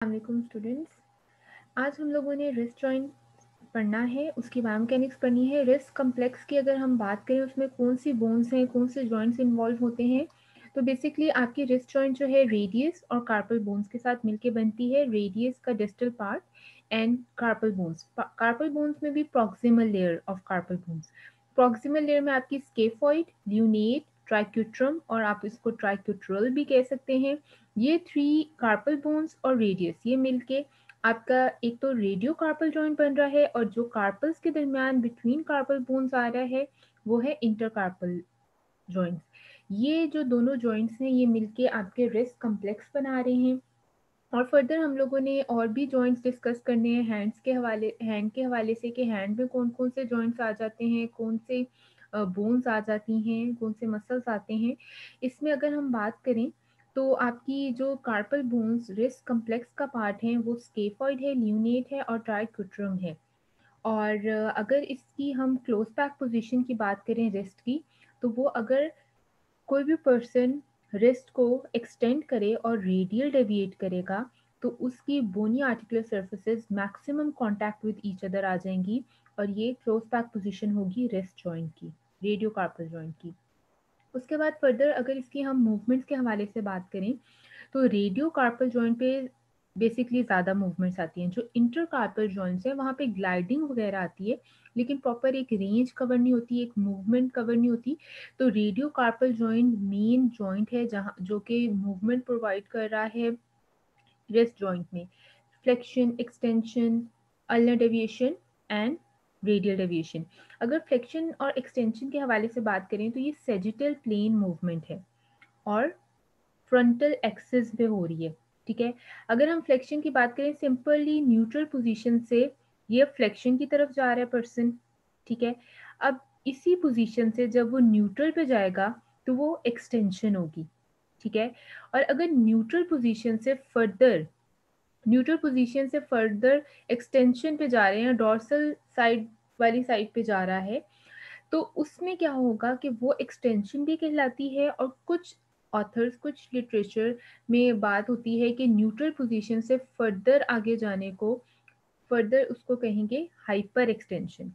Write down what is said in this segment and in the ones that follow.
वालेकुम स्टूडेंट्स। आज हम लोगों ने रिस्ट जॉइंट पढ़ना है, उसकी बायोमैकेनिक्स पढ़नी है। रिस्ट कम्प्लेक्स की अगर हम बात करें उसमें कौन सी बोन्स हैं, कौन से जॉइंट्स इन्वॉल्व होते हैं, तो बेसिकली आपकी रिस्ट जॉइंट जो है रेडियस और कार्पल बोन्स के साथ मिलके बनती है। रेडियस का distal part and carpal bones. Carpal bones में भी proximal layer of carpal bones. Proximal layer में आपकी स्केफॉइड, ल्यूनेट, ट्राइक्यूट्रम और आप इसको ट्राइक्यूट्रल भी कह सकते हैं। ये थ्री कार्पल बोन्स और रेडियस ये मिलके आपका एक तो रेडियो कार्पल जॉइंट बन रहा है, और जो कार्पल्स के दरमियान बिटवीन कार्पल बोन्स आ रहा है वो है इंटरकार्पल जॉइंट्स। ये जो दोनों जॉइंट्स हैं ये मिलके आपके रिस्ट कम्प्लेक्स बना रहे हैं। और फर्दर हम लोगों ने और भी जॉइंट्स डिस्कस करने हैं हैंड के हवाले से कि हैंड में कौन कौन से जॉइंट्स आ जाते हैं, कौन से बोन्स आ जाती हैं, कौन से मसल्स आते हैं। इसमें अगर हम बात करें तो आपकी जो कार्पल बोन्स रिस्ट कम्प्लेक्स का पार्ट है वो स्केफॉइड है, ल्यूनेट है और ट्राइक्यूट्रम है। और अगर इसकी हम क्लोज पैक पोजीशन की बात करें रिस्ट की, तो वो अगर कोई भी पर्सन रिस्ट को एक्सटेंड करे और रेडियल डेविएट करेगा तो उसकी bony articular surfaces maximum contact with each other आ जाएंगी, और ये क्लोज पैक पोजीशन होगी रिस्ट जॉइंट की, रेडियो कार्पल जॉइंट की। उसके बाद फर्दर अगर इसकी हम मूवमेंट्स के हवाले से बात करें तो रेडियो कार्पल जॉइंट पे बेसिकली ज़्यादा मूवमेंट्स आती हैं। जो इंटर कार्पल जॉइंट्स हैं वहाँ पे ग्लाइडिंग वगैरह आती है, लेकिन प्रॉपर एक रेंज कवर नहीं होती, एक मूवमेंट कवर नहीं होती। तो radio carpal joint main joint है जहाँ जो कि मूवमेंट प्रोवाइड कर रहा है रिस्ट जॉइंट में। Flexion, extension, ulnar deviation and radial deviation. अगर फ्लेक्शन और एक्सटेंशन के हवाले से बात करें तो ये सेजिटल प्लेन मूवमेंट है और फ्रंटल एक्सिस पे हो रही है। ठीक है, अगर हम फ्लेक्शन की बात करें सिंपली न्यूट्रल पोजीशन से ये फ्लेक्शन की तरफ जा रहा है पर्सन। ठीक है, अब इसी पोजीशन से जब वो न्यूट्रल पे जाएगा तो वो एक्सटेंशन होगी। ठीक है, और अगर न्यूट्रल पोजीशन से फर्दर एक्सटेंशन पे जा रहे हैं, डॉर्सल साइड वाली साइड पे जा रहा है, तो उसमें क्या होगा कि वो एक्सटेंशन भी कहलाती है। और कुछ ऑथर्स, कुछ लिटरेचर में बात होती है कि न्यूट्रल पोजीशन से फर्दर आगे जाने को फर्दर उसको कहेंगे हाइपर एक्सटेंशन।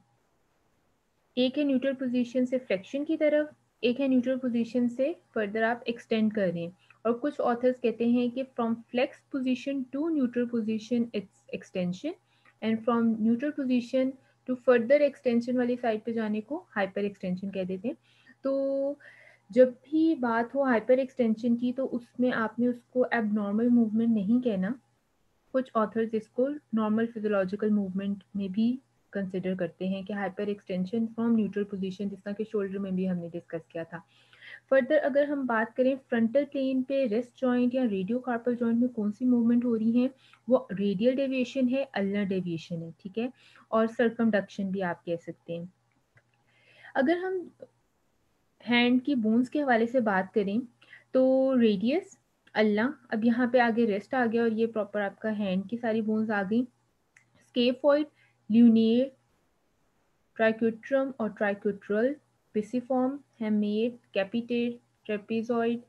एक है न्यूट्रल पोजीशन से फ्लेक्शन की तरफ, एक है न्यूट्रल पोजीशन से फर्दर आप एक्सटेंड कर रहे हैं। और कुछ ऑथर्स कहते हैं कि from flex position to neutral position it's extension, and from neutral position to further extension वाली साइड पे जाने को हाइपर एक्सटेंशन कह देते हैं। तो जब भी बात हो हाइपर एक्सटेंशन की तो उसमें आपने उसको एबनॉर्मल मूवमेंट नहीं कहना। कुछ ऑथर्स इसको नॉर्मल फिजियोलॉजिकल मूवमेंट में भी कंसिडर करते हैं कि hyper extension from neutral position, जिस तरह के शोल्डर में भी हमने डिस्कस किया था। फर्दर अगर हम बात करें फ्रंटल प्लेन पे रिस्ट जॉइंट या रेडियो कार्पल जॉइंट में कौन सी मूवमेंट हो रही है, वो रेडियल डेविएशन है, अल्नर डेविएशन है। ठीक है, और सर्कमडक्शन भी आप कह सकते हैं। अगर हम हैंड की बोन्स के हवाले से बात करें तो रेडियस, अल्ला, अब यहाँ पे आगे रेस्ट आ गया और ये प्रॉपर आपका हैंड की सारी बोन्स आ गई। स्केफॉइड, ल्यूनियर, ट्राइक्यूट्रम और ट्राइक्यूट्रल, pisiform, hamate, कैपिटेट, trapezoid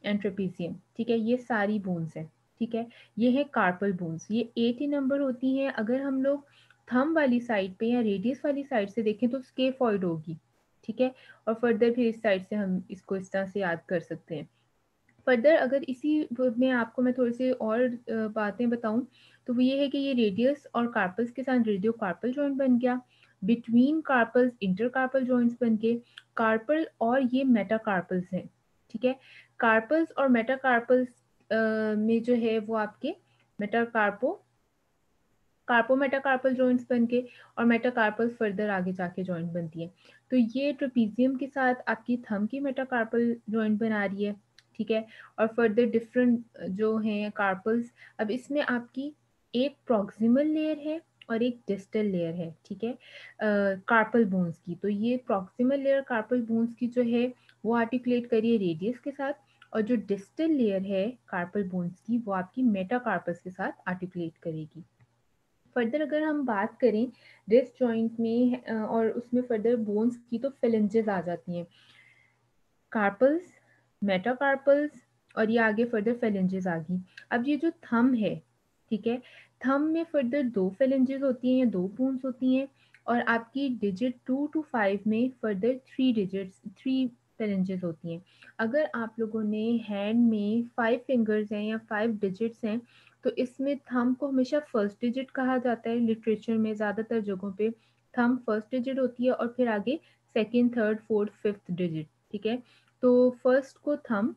and trapezium. ठीक है, ये सारी बोन्स हैं। ठीक है, ये है कार्पल बोन्स, ये 80 नंबर होती हैं। अगर हम लोग थंब वाली साइड पे या रेडियस वाली साइड से देखें तो स्केफॉइड होगी। ठीक है, और फर्दर फिर इस साइड से हम इसको इस तरह से याद कर सकते हैं। फर्दर अगर इसी में आपको मैं थोड़ी सी और बातें बताऊं तो वो ये है कि ये रेडियस और कार्पल्स के साथ रेडियो कार्पल जॉइंट बन गया। Between carpals inter carpal joints बन गए। कार्पल और ये मेटाकार्पल्स हैं। ठीक है, कार्पल्स और मेटाकार्पल्स में जो है वो आपके मेटाकार्पो कार्पो मेटाकार्पल जॉइंट्स बन के, और मेटाकार्पल फर्दर आगे जाके जॉइंट बनती है। तो ये ट्रेपीजियम के साथ आपकी थंब की मेटाकार्पल जॉइंट बना रही है। ठीक है, और फर्दर डिफरेंट जो हैं कार्पल्स, अब इसमें आपकी एक प्रॉक्सिमल लेयर है और एक डिस्टल लेयर है। ठीक है, कार्पल बोन्स की, तो ये प्रॉक्सिमल लेयर कार्पल बोन्स की जो है वो आर्टिकुलेट करिए रेडियस के साथ, और जो डिस्टल लेयर है कार्पल बोन्स की वो आपकी मेटाकार्पस के साथ आर्टिकुलेट करेगी। फर्दर अगर हम बात करें रिस्ट जॉइंट में और उसमें फर्दर बोन्स की, तो फिलेंजेस आ जाती हैं, कार्पल्स, मेटाकार्पल्स, और ये आगे फर्दर फिलेंजेस आ गई। अब ये जो थंब है, ठीक है। थंब में फर्दर 2 फेलेंजेस होती हैं या 2 बोन्स होती हैं और आपकी डिजिट 2 टू 5 में फर्दर 3 फेलेंजेस होती हैं। अगर आप लोगों ने हैंड में 5 फिंगर्स हैं या 5 डिजिट्स हैं, तो इसमें थंब को हमेशा फर्स्ट डिजिट कहा जाता है। लिटरेचर में ज़्यादातर जगहों पे थंब फर्स्ट डिजिट होती है और फिर आगे second, third, fourth, fifth digit, ठीक है। तो फर्स्ट को थंब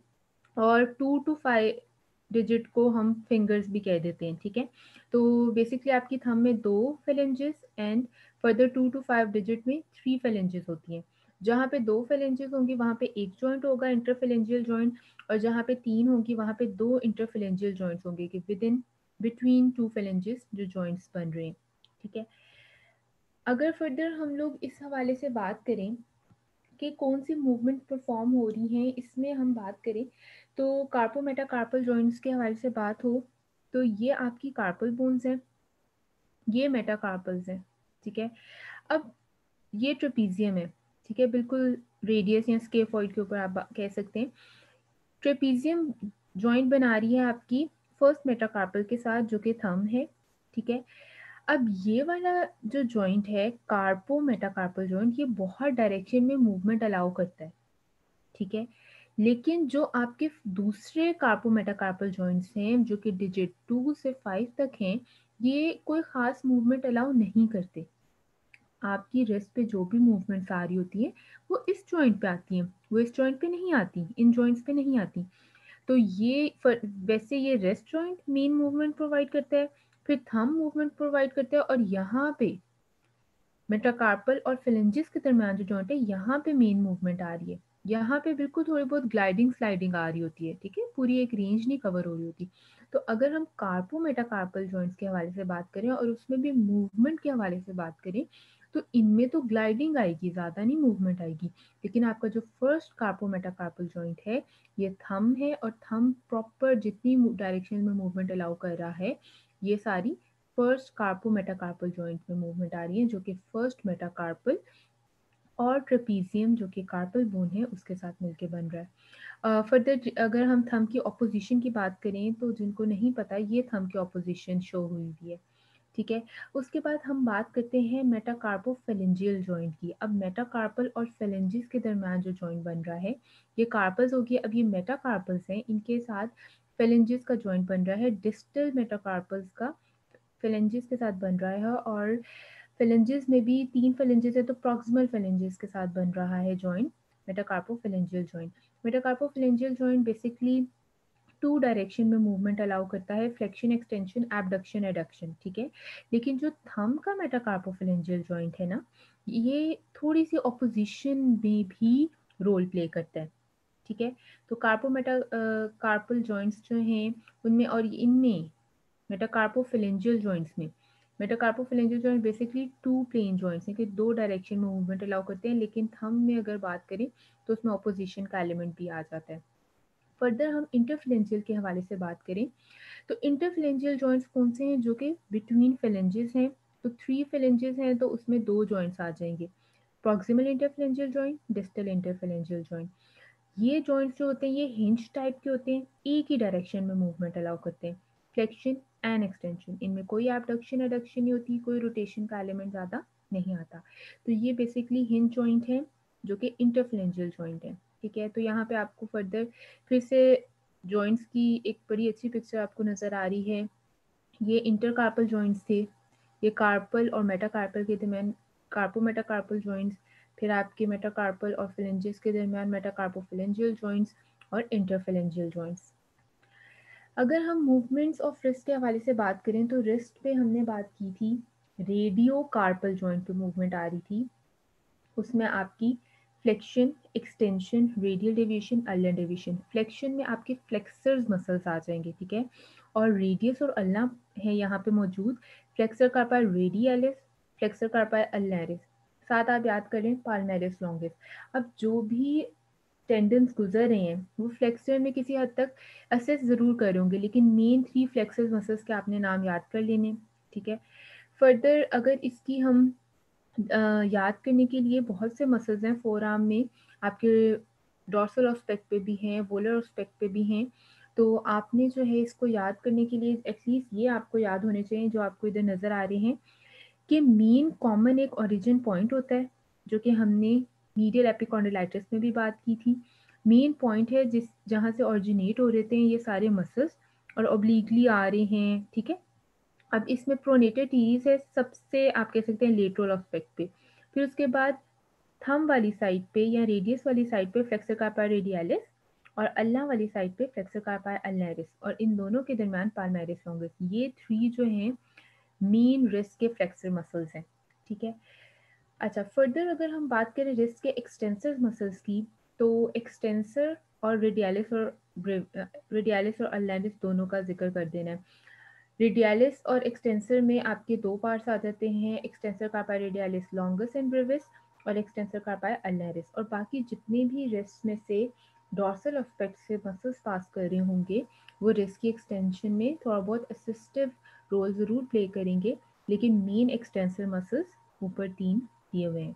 और 2 टू 5 डिजिट को हम फिंगर्स भी कह देते हैं, ठीक है। तो बेसिकली आपकी थंब में 2 phalanges and further 2 to 5 digit में 3 फेलेंजेस होती हैं। जहाँ पे 2 फेलेंजेस होंगी वहाँ पे एक जॉइंट होगा, इंटरफेलेंजियल जॉइंट, और जहाँ पे 3 होंगी वहाँ पे 2 इंटरफेलेंजियल जॉइंट्स होंगे कि विद इन बिटवीन 2 फेलेंजेस जो जॉइंट्स बन रहे हैं, ठीक है। अगर फर्दर हम लोग इस हवाले से बात करें कि कौन सी मूवमेंट परफॉर्म हो रही हैं, इसमें हम बात करें तो कार्पो मेटाकार्पल जॉइंट्स के हवाले से बात हो तो ये आपकी कार्पल बोन्स हैं, ये मेटाकार्पल्स हैं, ठीक है। अब ये ट्रेपीजियम है, ठीक है, बिल्कुल रेडियस या स्केफॉइड के ऊपर आप कह सकते हैं। ट्रेपीजियम जॉइंट बना रही है आपकी फर्स्ट मेटाकार्पल के साथ जो कि थंब है, ठीक है। अब ये वाला जो जॉइंट है कार्पो मेटाकार्पल जॉइंट, ये बहुत डायरेक्शन में मूवमेंट अलाउ करता है, ठीक है। लेकिन जो आपके दूसरे कार्पो मेटाकार्पल जॉइंट्स हैं जो कि डिजिट 2 से 5 तक हैं, ये कोई ख़ास मूवमेंट अलाउ नहीं करते। आपकी रिस्ट पे जो भी मूवमेंट्स आ रही होती हैं वो इस जॉइंट पे आती हैं, वो इस जॉइंट पे नहीं आती, इन जॉइंट्स पे नहीं आती। तो वैसे ये rest joint main movement provide करता है, फिर थंब मूवमेंट प्रोवाइड करता है, और यहाँ पे मेटाकार्पल और फिलेंजिस के दरमियान जो जॉइंट है यहाँ पे मेन मूवमेंट आ रही है। यहाँ पे बिल्कुल थोड़ी बहुत ग्लाइडिंग स्लाइडिंग आ रही होती है, ठीक है, पूरी एक रेंज नहीं कवर हो रही होती। तो अगर हम कार्पो मेटाकार्पल जॉइंट्स के हवाले से बात करें और उसमें भी मूवमेंट के हवाले से बात करें तो इनमें तो ग्लाइडिंग आएगी, ज़्यादा नहीं मूवमेंट आएगी। लेकिन आपका जो फर्स्ट कार्पो मेटाकार्पल जॉइंट है ये थंब है, और थंब प्रॉपर जितनी डायरेक्शन में मूवमेंट अलाउ कर रहा है ये सारी फर्स्ट कार्पो मेटाकार्पल जॉइंट में मूवमेंट आ रही है, जो कि फर्स्ट मेटाकार्पल और ट्रेपीजियम जो कि कार्पल बोन है उसके साथ मिलके बन रहा है। फर्दर अगर हम थंब की ऑपोजिशन की बात करें तो जिनको नहीं पता ये थंब की ऑपोजिशन शो हुई हुई है, ठीक है। उसके बाद हम बात करते हैं मेटाकार्पोफेलेंजियल जॉइंट की। अब मेटाकार्पल और फेलेंजिस के दरमियान जो जॉइंट बन रहा है ये कार्पल्स हो गया। अब ये मेटाकार्पल्स हैं, इनके साथ फेलेंजिस का जॉइंट बन रहा है, डिस्टल मेटाकार्पल्स का फेलेंजिस के साथ बन रहा है, और फेलेंजिस में भी 3 फेलेंजिस है तो प्रॉक्सिमल फेलेंजिस के साथ बन रहा है joint metacarpophalangeal joint. Metacarpophalangeal joint basically 2 direction में मूवमेंट अलाउ करता है, फ्लेक्शन, एक्सटेंशन, एबडक्शन, एडक्शन, ठीक है। लेकिन जो थंब का मेटाकार्पोफेलेंजियल जॉइंट है ना, ये थोड़ी सी ऑपोजिशन में भी रोल प्ले करता है, ठीक है। तो कार्पल जॉइंट्स जो हैं उनमें और इनमें मेटाकार्पोफिलेंजियल जॉइंट्स में मेटाकार्पोफिलेंजियल जॉइंट बेसिकली 2 प्लेन जॉइंट्स हैं कि 2 डायरेक्शन में मूवमेंट अलाउ करते हैं, लेकिन थंब में अगर बात करें तो उसमें ऑपोजिशन का एलिमेंट भी आ जाता है। फर्दर हम इंटरफिलेंजियल के हवाले से बात करें तो इंटरफिलेंजियल जॉइंट्स कौन से हैं जो कि बिटवीन फिलेंजेस हैं। तो 3 फिलेंजेस हैं तो उसमें 2 जॉइंट्स आ जाएंगे, प्रॉक्सिमल इंटरफिलेंजियल जॉइंट, डिस्टल इंटरफिलेंजियल जॉइंट। ये जॉइंट्स जो होते हैं ये हिंज टाइप के होते हैं, एक ही डायरेक्शन में मूवमेंट अलाउ करते हैं, फ्लेक्शन एंड एक्सटेंशन। इनमें कोई एबडक्शन एडक्शन नहीं होती, कोई रोटेशन का एलिमेंट ज़्यादा नहीं आता। तो ये बेसिकली हिंज जॉइंट है जो कि इंटरफ्लेंजियल जॉइंट है, ठीक है। तो यहाँ पे आपको फर्दर फिर से जॉइंट्स की एक बड़ी अच्छी पिक्चर आपको नज़र आ रही है। ये इंटरकार्पल जॉइंट्स थे, ये कार्पल और मेटाकार्पल के दरमियान कार्पो मेटाकार्पल जॉइंट्स, फिर आपके मेटाकार्पल और फिलेंजिस के दरमियान मेटाकार्पोफिलेंजियल जॉइंट्स और इंटरफिलेंजियल जॉइंट्स। अगर हम मूवमेंट्स ऑफ रिस्ट के हवाले से बात करें तो रिस्ट पे हमने बात की थी, रेडियो कार्पल जॉइंट पे मूवमेंट आ रही थी, उसमें आपकी flexion, extension, radial deviation, ulnar deviation. Flexion में आपके फ्लेक्सर्स मसल्स आ जाएंगे, ठीक है, और रेडियस और अल्ना है यहाँ पे मौजूद। Flexor carpi radialis, flexor carpi ulnaris, साथ आप याद करें पाल्मेरिस लॉन्गिस। अब जो भी टेंडेंस गुजर रहे हैं वो फ्लेक्सर में किसी हद तक असेस ज़रूर कर होंगे, लेकिन मेन 3 फ्लेक्सर मसल्स के आपने नाम याद कर लेने, ठीक है। फर्दर अगर इसकी हम याद करने के लिए बहुत से मसल्स हैं फोर आर्म में, आपके डॉर्सल ऑस्पेक्ट पे भी हैं, वोलर ऑस्पेक्ट पे भी हैं। तो आपने जो है इसको याद करने के लिए एटलीस्ट ये आपको याद होने चाहिए जो आपको इधर नज़र आ रहे हैं कि मीन कॉमन एक ओरिजिन पॉइंट होता है, जो कि हमने मीडियल एपिकॉन्डिलाइटिस में भी बात की थी। मेन पॉइंट है जहाँ से ओरिजिनेट हो रहे थे ये सारे मसल्स और ऑब्लिकली आ रहे हैं, ठीक है। अब इसमें प्रोनेटर टीरीज है सबसे, आप कह सकते हैं लेटरल एस्पेक्ट पे। फिर उसके बाद थंब वाली साइड पे या रेडियस वाली साइड पे फ्लेक्सर कार्पा रेडियालिस और अल्ना वाली साइड पे फ्लेक्सर कार्पा अल्नारिस और इन दोनों के दरमियान पाल्मेरिस लॉन्गिस। ये थ्री जो हैं मेन रिस्ट के फ्लेक्सर मसल्स हैं, ठीक है। अच्छा, फर्दर अगर हम बात करें रिस्ट के एक्सटेंसर मसल्स की, तो एक्सटेंसर और रेडियालिस और अल्नारिस दोनों का जिक्र कर देना है। रेडियालिस और एक्सटेंसर में आपके दो पार्ट्स आ जाते हैं, extensor कार्पाई radialis longus and Brevis और एक्सटेंसर कार्पाई अल्नारिस। और बाकी जितने भी रिस्ट में से डॉर्सल एस्पेक्ट से मसल्स पास कर रहे होंगे वो रिस्ट की एक्सटेंशन में थोड़ा बहुत असिस्टिव रोल ज़रूर प्ले करेंगे, लेकिन मेन एक्सटेंसर मसल्स ऊपर तीन दिए हुए हैं।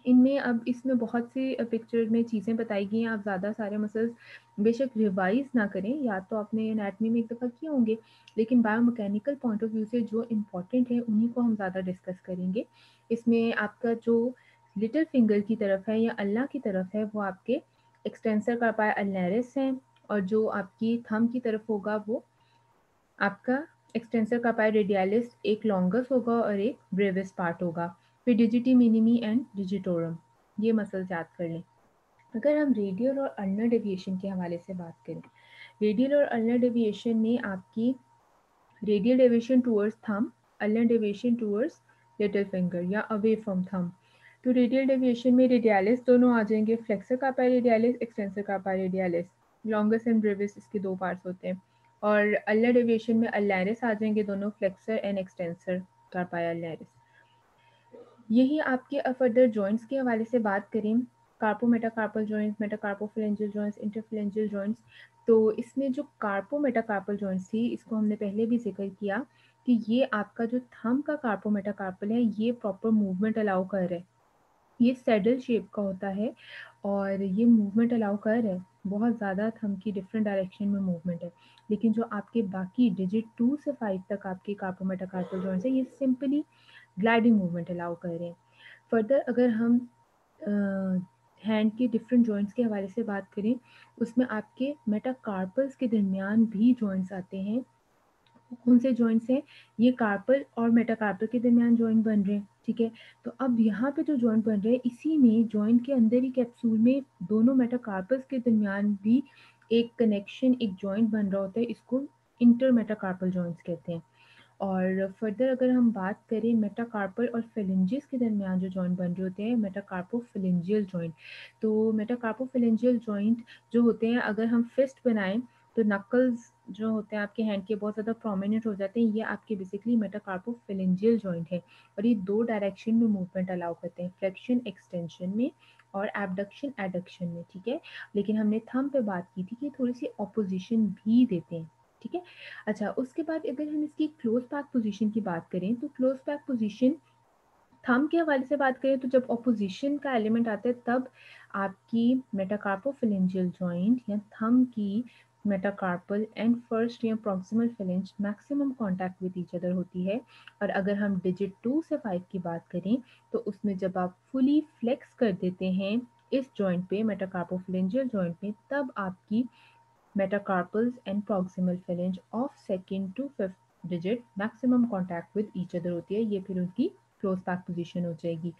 इनमें अब इसमें बहुत सी पिक्चर में चीज़ें बताई गई हैं, आप ज़्यादा सारे मसल्स बेशक रिवाइज ना करें, या तो आपने एनाटमी में एक दफ़ा किए होंगे, लेकिन बायोमैकेनिकल पॉइंट ऑफ व्यू से जो इम्पॉर्टेंट है उन्हीं को हम ज़्यादा डिस्कस करेंगे। इसमें आपका जो लिटिल फिंगर की तरफ है या अल्लाह की तरफ है वो आपके एक्सटेंसर कार्पाई अल्नारिस हैं, और जो आपकी थंब की तरफ होगा वो आपका एक्सटेंसर कार्पाई रेडियालिस एक लॉन्गस होगा और एक ब्रेविस पार्ट होगा। फिर डिजिटी मिनिमी एंड डिजिटोरम, ये मसल्स याद कर लें। अगर हम रेडियल और अल्नर डेविएशन के हवाले से बात करें, रेडियल और अल्नर डेविएशन में आपकी radial deviation towards thumb, ulnar deviation towards little finger या अवे फ्रॉम थंब। तो रेडियल डेविएशन में रेडियालिस दोनों आ जाएंगे, flexor कार्पाई radialis, extensor कार्पाई radialis, longus and Brevis इसके दो पार्ट्स होते हैं। और अल्नर डेविएशन में अल्नारिस आ जाएंगे दोनों, फ्लेक्सर एंड एक्सटेंसर कार्पाई अल्नारिस। यही आपके फर्दर जॉइंट्स के हवाले से बात करें, कार्पो मेटाकार्पल जॉइंट्स, मेटाकार्पोफिलेंजियल जॉइंट्स, इंटरफिलेंजियल जॉइंट्स। तो इसमें जो कार्पो मेटाकार्पल जॉइंट्स थी इसको हमने पहले भी जिक्र किया कि ये आपका जो थंब का कार्पो मेटाकार्पल है ये प्रॉपर मूवमेंट अलाउ कर रहा है, ये सैडल शेप का होता है और ये मूवमेंट अलाउ कर रहा है, बहुत ज़्यादा थंब की डिफरेंट डायरेक्शन में मूवमेंट है। लेकिन जो आपके बाकी डिजिट 2 से 5 तक आपके कार्पो मेटाकार्पल जॉइंट्स हैं ये सिंपली ग्लाइडिंग मूवमेंट अलाउ कर रहे हैं। फर्दर अगर हम हैंड के डिफरेंट जॉइंट्स के हवाले से बात करें, उसमें आपके मेटाकार्पल्स के दरमियान भी जॉइंट्स आते हैं। कौन से जॉइंट्स हैं? ये कार्पल और मेटाकार्पल के दरमियान जॉइंट बन रहे हैं, ठीक है। तो अब यहाँ पे जो जॉइंट बन रहे हैं इसी में जॉइंट के अंदर ही कैप्सूल में दोनों मेटाकार्पल्स के दरमियान भी एक कनेक्शन, एक जॉइंट बन रहा होता है, इसको इंटर मेटाकार्पल जॉइंट्स कहते हैं। और फर्दर अगर हम बात करें मेटाकार्पल और फेलेंजिस के दरमियान जो जॉइंट बन रहे होते हैं, मेटाकार्पोफिलेंजियल जॉइंट। तो मेटाकार्पोफिलेंजियल जॉइंट जो होते हैं, अगर हम फिस्ट बनाएं तो नकल्स जो होते हैं आपके हैंड के बहुत ज़्यादा प्रोमिनेंट हो जाते हैं, ये आपके बेसिकली मेटाकार्पोफिलेंजियल जॉइंट है और ये दो डायरेक्शन में मूवमेंट अलाउ करते हैं, फ्लेक्शन एक्सटेंशन में और एबडक्शन एडक्शन में, ठीक है। लेकिन हमने थंब पे बात की थी कि थोड़ी सी ऑपोजिशन भी देते हैं, ठीक है। अच्छा, उसके बाद अगर हम इसकी क्लोज पैक पोजीशन की बात करें, तो क्लोज पैक पोजीशन थंब के हवाले से बात करें तो जब ऑपोजिशन का एलिमेंट आता है तब आपकी मेटाकार्पोफिलेंजियल जॉइंट या थंब की मेटाकार्पल एंड फर्स्ट या proximal phalanx maximum contact with each other होती है। और अगर हम डिजिट 2 से 5 की बात करें तो उसमें जब आप फुली फ्लेक्स कर देते हैं इस जॉइंट पे, मेटाकार्पोफिलेंजियल जॉइंट में, तब आपकी metacarpals and proximal phalange of second to fifth digit maximum contact with each other होती है, ये फिर उनकी क्लोज पैक पोजीशन हो जाएगी।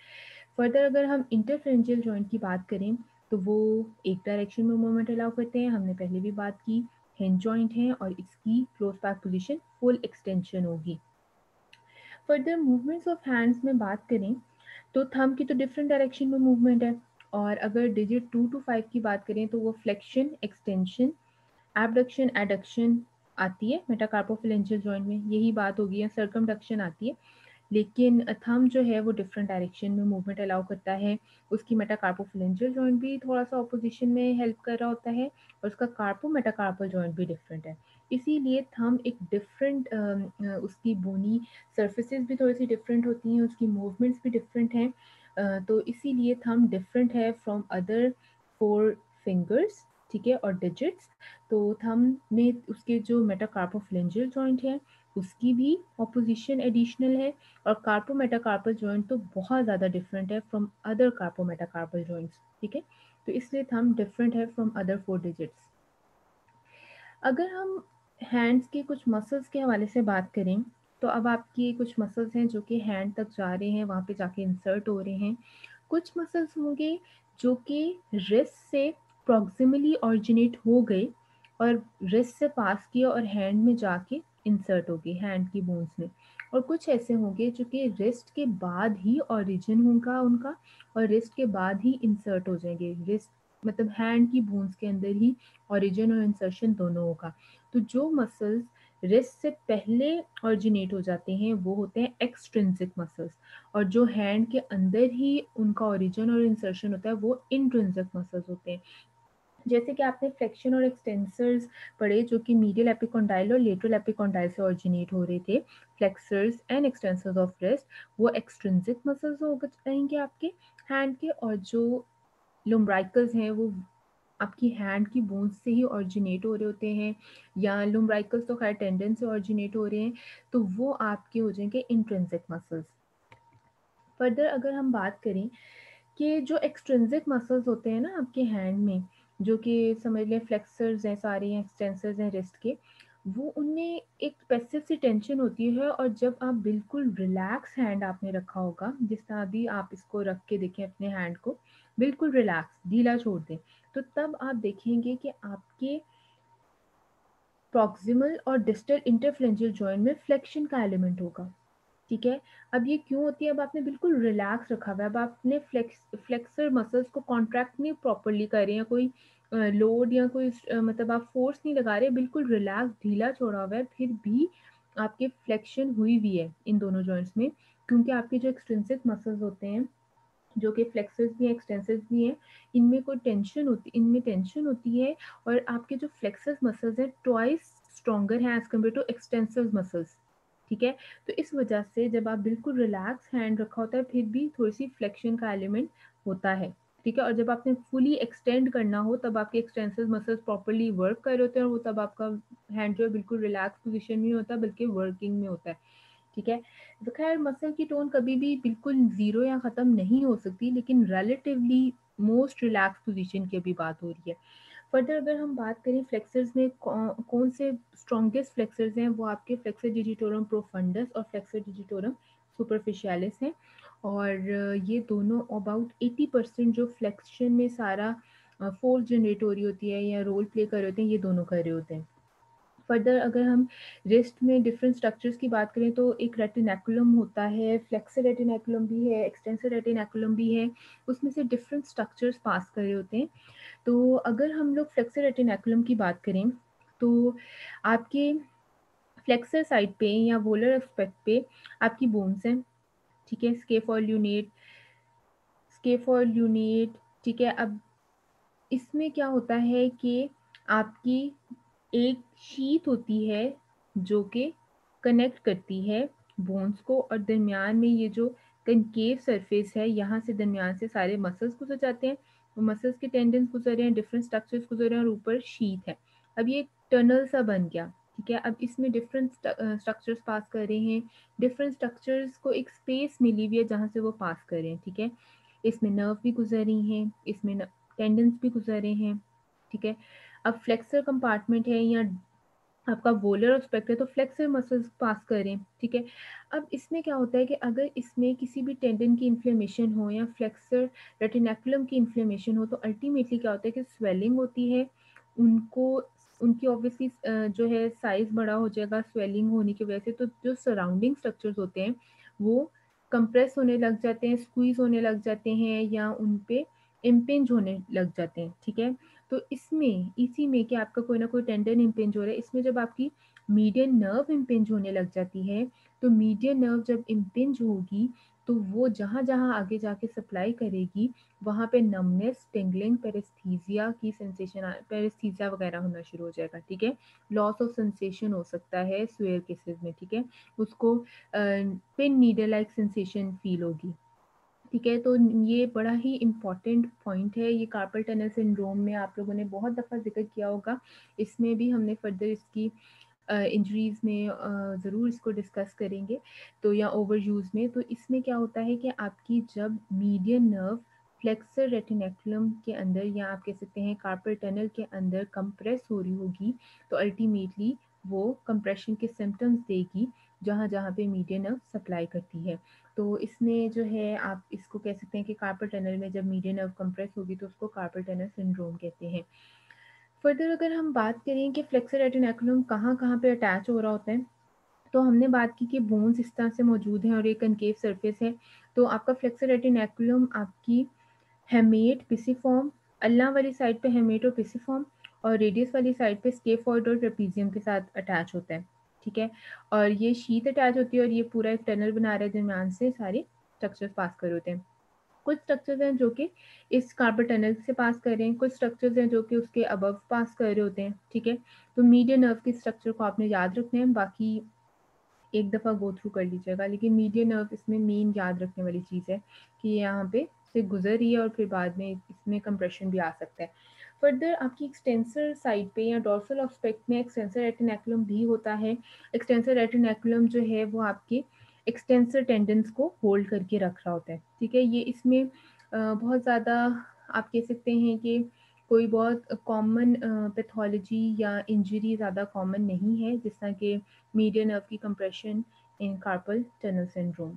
फर्दर अगर हम इंटरफेरेंजियल जॉइंट की बात करें तो वो एक डायरेक्शन में मूवमेंट अलाउ करते हैं, हमने पहले भी बात की, हिंज जॉइंट है और इसकी close pack position full extension होगी। फर्दर मूवमेंट्स ऑफ हैंड्स में बात करें तो थंब की तो डिफरेंट डायरेक्शन में मूवमेंट है, और अगर डिजिट 2 to 5 की बात करें तो वो फ्लेक्शन एक्सटेंशन एबडक्शन एडक्शन आती है मेटाकार्पोफिलेंजियल जॉइंट में, यही बात होगी, या सर्कमडक्शन आती है। लेकिन थंब जो है वो डिफरेंट डायरेक्शन में मूवमेंट अलाउ करता है, उसकी मेटाकार्पोफिलेंजियल जॉइंट भी थोड़ा सा ऑपोजिशन में हेल्प कर रहा होता है और उसका कार्पो मेटाकार्पल जॉइंट भी डिफरेंट है। इसीलिए थंब एक डिफरेंट उसकी बोनी सर्फेसिस भी थोड़ी सी डिफरेंट होती हैं, उसकी मूवमेंट्स भी डिफरेंट हैं। तो इसीलिए थंब डिफरेंट है फ्रॉम अदर 4 फिंगर्स, ठीक है, और डिजिट्स। तो थंब में उसके जो मेटाकार्पोफिलेंजियल जॉइंट है उसकी भी ऑपोजिशन एडिशनल है, और कार्पो मेटाकार्पल जॉइंट तो बहुत ज़्यादा डिफरेंट है फ्रॉम अदर कार्पो मेटाकार्पल जॉइंट्स। ठीक है, तो इसलिए थंब डिफरेंट है फ्रॉम अदर 4 डिजिट्स। अगर हम हैंड्स के कुछ मसल्स के हवाले से बात करें, तो अब आपकी कुछ मसल्स हैं जो कि हैंड तक जा रहे हैं, वहाँ पे जाके इंसर्ट हो रहे हैं। कुछ मसल्स होंगे जो कि रिस्ट से प्रॉक्सिमली ऑरिजिनेट हो गए और रिस्ट से पास किए और हैंड में जाके इंसर्ट हो गए हैंड की बोन्स में। और कुछ ऐसे होंगे जो कि रिस्ट के बाद ही ऑरिजिन होगा उनका, और रिस्ट के बाद ही इंसर्ट हो जाएंगे। रिस्ट मतलब हैंड की बोन्स के अंदर ही ओरिजिन और इंसर्शन दोनों होगा। तो जो मसल्स रिस्ट से पहले ऑरिजिनेट हो जाते हैं वो होते हैं एक्सट्रिंसिक मसल्स, और जो हैंड के अंदर ही उनका ओरिजिन और इंसर्शन होता है वो इंट्रिंसिक मसल्स होते हैं। जैसे कि आपने फ्लेक्शन और एक्सटेंसर्स पढ़े जो कि मीडियल एपिकोंडाइल और लेटरल एपिकोंडाइल से ऑरिजिनेट हो रहे थे। Flexors and extensors of wrist वो एक्सट्रिंसिक मसल्स हो जाएंगे आपके हैंड के, और जो लुम्ब्राइकल्स हैं वो आपकी हैंड की बोन्स से ही ऑरिजिनेट हो रहे होते हैं, या लुम्ब्राइकल्स तो खैर टेंडन से ऑरिजिनेट हो रहे हैं, तो वो आपके हो जाएंगे इंट्रिंसिक मसल्स। फर्दर अगर हम बात करें कि जो एक्सट्रिंसिक मसल्स होते हैं ना आपके हैंड में, जो कि समझ लें फ्लेक्सर्स हैं सारे या एक्सटेंसर्स हैं रिस्ट के, वो उनमें एक पैसिव सी टेंशन होती है, और जब आप बिल्कुल रिलैक्स हैंड आपने रखा होगा, जिस तरह भी आप इसको रख के देखें अपने हैंड को बिल्कुल रिलैक्स ढीला छोड़ दें, तो तब आप देखेंगे कि आपके प्रॉक्सिमल और डिस्टल इंटरफ्लेंजियल जॉइंट में फ्लेक्शन का एलिमेंट होगा। ठीक है, अब ये क्यों होती है? अब आपने बिल्कुल रिलैक्स रखा हुआ है, अब आपने फ्लेक्सर मसल्स को कॉन्ट्रैक्ट नहीं प्रॉपरली कर रहे हैं, कोई लोड या कोई मतलब आप फोर्स नहीं लगा रहे, बिल्कुल रिलैक्स ढीला छोड़ा हुआ है, फिर भी आपके फ्लेक्शन हुई हुई है इन दोनों जॉइंट्स में, क्योंकि आपके जो एक्सट्रिंसिक मसल्स होते हैं जो कि फ्लेक्सर्स भी हैं एक्सटेंसर्स भी हैं, इनमें टेंशन होती है, और आपके जो फ्लेक्सर्स मसल्स हैं ट्वाइस स्ट्रॉन्गर हैं as compare to extensors muscles. ठीक है, तो इस वजह से जब आप बिल्कुल रिलैक्स हैंड रखा होता है फिर भी थोड़ी सी फ्लेक्शन का एलिमेंट होता है। ठीक है, और जब आपने फुली एक्सटेंड करना हो तब आपके एक्सटेंसर्स मसल्स प्रॉपरली वर्क कर रहे होते हैं, और वो तब आपका हैंड जो है बिल्कुल रिलैक्स पोजिशन में होता है बल्कि वर्किंग में होता है। ठीक है, तो खैर मसल की टोन कभी भी बिल्कुल ज़ीरो या ख़त्म नहीं हो सकती, लेकिन रिलेटिवली मोस्ट रिलैक्स पोजीशन की अभी बात हो रही है। फर्दर अगर हम बात करें फ्लेक्सर्स में कौन से स्ट्रॉन्गेस्ट फ्लेक्सर्स हैं, वो आपके फ्लेक्सर डिजिटोरम प्रोफंडस और फ्लेक्सर डिजिटोरम सुपरफिशियालिस हैं, और ये दोनों अबाउट 80% जो फ्लेक्शन में सारा फोर्स जनरेट हो रही होती है या रोल प्ले कर रहे होते हैं, ये दोनों कर रहे होते हैं। फर्दर अगर हम रिस्ट में डिफरेंट स्ट्रक्चर्स की बात करें तो एक रेटिनैकुलम होता है, फ्लेक्सर रेटिनैकुलम भी है, एक्सटेंसर रेटिनैकुलम भी है, उसमें से डिफरेंट स्ट्रक्चर्स पास कर रहे होते हैं। तो अगर हम लोग फ्लेक्सर रेटिनैकुलम की बात करें तो आपके फ्लेक्सर साइड पे या वोलर एस्पेक्ट पे आपकी बोन्स हैं। ठीक है, स्केफोल्यूनेट। ठीक है, अब इसमें क्या होता है कि आपकी एक शीथ होती है जो कि कनेक्ट करती है बोन्स को, और दरमियान में ये जो कनकेव सरफेस है यहाँ से दरमियान से सारे मसल्स गुजर जाते हैं, वो मसल्स के टेंडन्स गुजर रहे हैं, डिफरेंट स्ट्रक्चर्स गुजर रहे हैं, और ऊपर शीथ है। अब ये एक टनल सा बन गया। ठीक है, अब इसमें डिफरेंट स्ट्रक्चर्स पास कर रहे हैं, डिफरेंट स्ट्रक्चर्स को एक स्पेस मिली हुई है जहाँ से वो पास कर रहे हैं। ठीक है, इसमें नर्व भी गुजर रही हैं, इसमें टेंडन्स भी गुजर रहे हैं। ठीक है, अब फ्लेक्सर कंपार्टमेंट है या आपका वोलर एस्पेक्ट है तो फ्लेक्सर मसल्स पास करें। ठीक है, अब इसमें क्या होता है कि अगर इसमें किसी भी टेंडन की इन्फ्लेमेशन हो या फ्लेक्सर रेटिनैकुलम की इन्फ्लेमेशन हो तो अल्टीमेटली क्या होता है कि स्वेलिंग होती है, उनको उनकी ऑब्वियसली जो है साइज बड़ा हो जाएगा स्वेलिंग होने की वजह से, तो जो सराउंडिंग स्ट्रक्चर्स होते हैं वो कंप्रेस होने लग जाते हैं, स्क्वीज होने लग जाते हैं, या उन पे इम्पिंज होने लग जाते हैं। ठीक है, तो इसमें इसी में कि आपका कोई ना कोई टेंडन इम्पिंज हो रहा है, इसमें जब आपकी मीडियन नर्व इम्पिंज होने लग जाती है, तो मीडियन नर्व जब इम्पिंज होगी तो वो जहाँ जहाँ आगे जाके सप्लाई करेगी वहाँ पे नमनेस, टिंगलिंग, पेरेस्थीजिया की सेंसेशन, पेरेस्थीजिया वगैरह होना शुरू हो जाएगा। ठीक है, लॉस ऑफ सेंसेशन हो सकता है स्वेयर केसेस में। ठीक है, उसको pin needle like sensation feel होगी। ठीक है, तो ये बड़ा ही इम्पोर्टेंट पॉइंट है, ये कार्पल टनल सिंड्रोम में आप लोगों ने बहुत दफ़ा ज़िक्र किया होगा। इसमें भी हमने फर्दर इसकी इंजरीज़ में ज़रूर इसको डिस्कस करेंगे, तो या ओवर यूज़ में। तो इसमें क्या होता है कि आपकी जब मीडियन नर्व फ्लेक्सर रेटिनेकुलम के अंदर या आप कह सकते हैं कार्पल टनल के अंदर कंप्रेस हो रही होगी, तो अल्टीमेटली वो कंप्रेशन के सिम्पटम्स देगी जहाँ जहाँ पे मीडियन नर्व सप्लाई करती है। तो इसमें जो है आप इसको कह सकते हैं कि कार्पल टनल में जब मीडियन नर्व कंप्रेस होगी तो उसको कार्पल टनल सिंड्रोम कहते हैं। फर्दर अगर हम बात करें कि फ्लेक्सर रेटिनेकुलम कहाँ-कहाँ पे अटैच हो रहा होता है, तो हमने बात की कि बोन्स इस तरह से मौजूद हैं और एक कनकेव सरफेस है। तो आपका फ्लेक्सर रेटिनेकुलम आपकी हेमेट, पिसिफॉर्म, अल्ना वाली साइड पे हेमेट और पिसिफॉर्म और रेडियस वाली साइड पे स्केफॉइड और ट्रेपीजियम के साथ अटैच होता है, ठीक है? और ये शीथ अटैच होती है और ये पूरा एक टनल बना रहा है, दरमियान से सारे स्ट्रक्चर्स पास कर रहे होते हैं। कुछ स्ट्रक्चर्स हैं जो कि इस कार्पल टनल से पास कर रहे हैं, कुछ स्ट्रक्चर्स हैं जो कि उसके अबव पास कर रहे होते हैं, ठीक है? तो मीडियन नर्व के स्ट्रक्चर को आपने याद रखना है, बाकी एक दफ़ा गो थ्रू कर लीजिएगा, लेकिन मीडियन नर्व इसमें मेन याद रखने वाली चीज़ है कि ये यहाँ पे से गुजर रही है और फिर बाद में इसमें कंप्रेशन भी आ सकता है। फर्दर आपकी एक्सटेंसर साइड पे या डॉर्सल ऑस्पेक्ट में एक्सटेंसर रेटिनेकुलम भी होता है। एक्सटेंसर रेटिनेकुलम जो है वो आपके एक्सटेंसर टेंडन्स को होल्ड करके रख रहा होता है, ठीक है? ये इसमें बहुत ज़्यादा आप कह सकते हैं कि कोई बहुत कॉमन पैथोलॉजी या इंजरी ज़्यादा कॉमन नहीं है, जिस तरह के मीडियन नर्व की compression in carpal tunnel syndrome.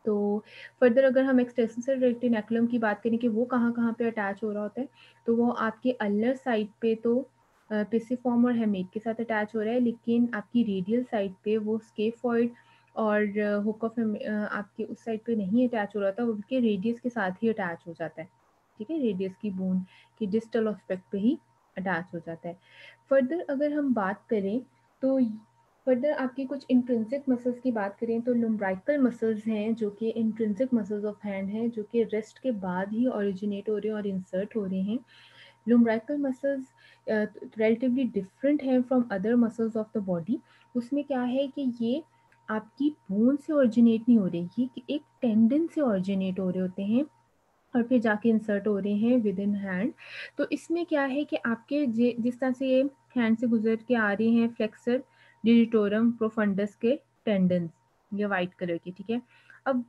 तो फर्दर अगर हम एक्सटेंसर रेटिनेकुलम की बात करें कि वो कहाँ-कहाँ पे अटैच हो रहा होता है, तो वो आपके अल्नर साइड पे तो पिसिफॉर्म और हेमेट के साथ अटैच हो रहा है, लेकिन आपकी रेडियल साइड पे वो स्केफॉइड और हुक ऑफ आपके उस साइड पे नहीं अटैच हो रहा था, उनके रेडियस के साथ ही अटैच हो जाता है, ठीक है? रेडियस की बोन के डिस्टल एस्पेक्ट पे ही अटैच हो जाता है। फर्दर अगर हम बात करें तो फर्दर आपकी कुछ इंट्रिंसिक मसल्स की बात करें तो लुम्ब्राइकल मसल्स हैं जो कि इंट्रिंसिक मसल्स ऑफ हैंड हैं जो कि रेस्ट के बाद ही ओरिजिनेट हो रहे हैं और इंसर्ट हो रहे हैं। लुम्ब्राइकल मसल्स रिलेटिवली डिफरेंट हैं from other muscles of the body. उसमें क्या है कि ये आपकी बोन से ओरिजिनेट नहीं हो रहे, ये एक टेंडन से ओरिजिनेट हो रहे होते हैं और फिर जाके इंसर्ट हो रहे हैं विद इन हैंड। तो इसमें क्या है कि आपके जिस तरह से ये हैंड से गुजर के आ रहे हैं फ्लेक्सर डिजिटोरम प्रोफंडस के टेंडन्स, ये वाइट कलर के, ठीक है? अब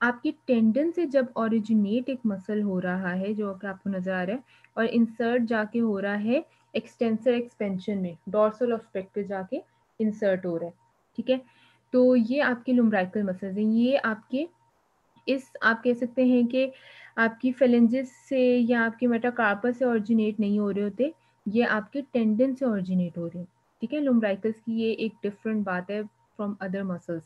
आपकी टेंडन से जब ओरिजिनेट एक मसल हो रहा है जो कि आपको नजर आ रहा है और इंसर्ट जाके हो रहा है एक्सटेंसर एक्सपेंशन में, डॉर्सल ऑस्पेक्ट पे जाके इंसर्ट हो रहा है, ठीक है? तो ये आपके लुम्ब्राइकल मसल्स हैं, ये आपके इस आप कह सकते हैं कि आपकी फेलेंजिस से या आपके मेटाकार्पस से ओरिजिनेट नहीं हो रहे होते, ये आपके टेंडन से ओरिजिनेट हो रहे हैं, ठीक है? लुम्ब्राइकल्स की ये एक डिफरेंट बात है फ्रॉम अदर मसल्स।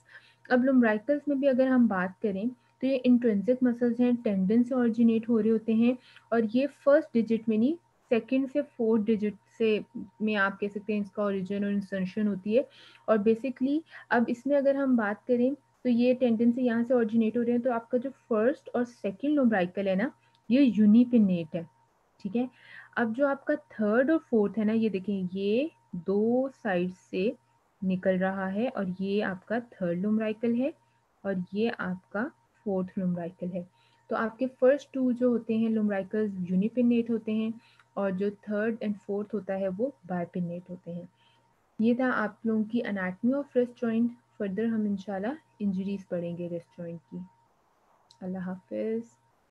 अब लुम्ब्राइकल्स में भी अगर हम बात करें तो ये इंट्रिंसिक मसल्स हैं, टेंडन से ओरिजिनेट हो रहे होते हैं और ये फर्स्ट डिजिट में नहीं, सेकंड से फोर्थ डिजिट से में आप कह सकते हैं इसका ओरिजिन और इंसर्शन होती है। और बेसिकली अब इसमें अगर हम बात करें तो ये टेंडेंसी यहाँ से ओरिजिनेट हो रहे हैं, तो आपका जो फर्स्ट और सेकंड लुम्ब्राइकल है ना, ये यूनिपिनेट है, ठीक है? अब जो आपका थर्ड और फोर्थ है ना, ये देखें, ये दो साइड से निकल रहा है और ये आपका थर्ड लुम्ब्राइकल है और ये आपका फोर्थ लुम्ब्राइकल है। तो आपके फर्स्ट टू जो होते हैं लुम्ब्राइकल्स यूनिपिनेट होते हैं और जो थर्ड एंड फोर्थ होता है वो बाइपिनेट होते हैं। ये था आप लोगों की anatomy of wrist joint. Further हम इंशाल्लाह इंजरीज पढ़ेंगे रिस्ट जॉइंट की। अल्लाह हाफिज़।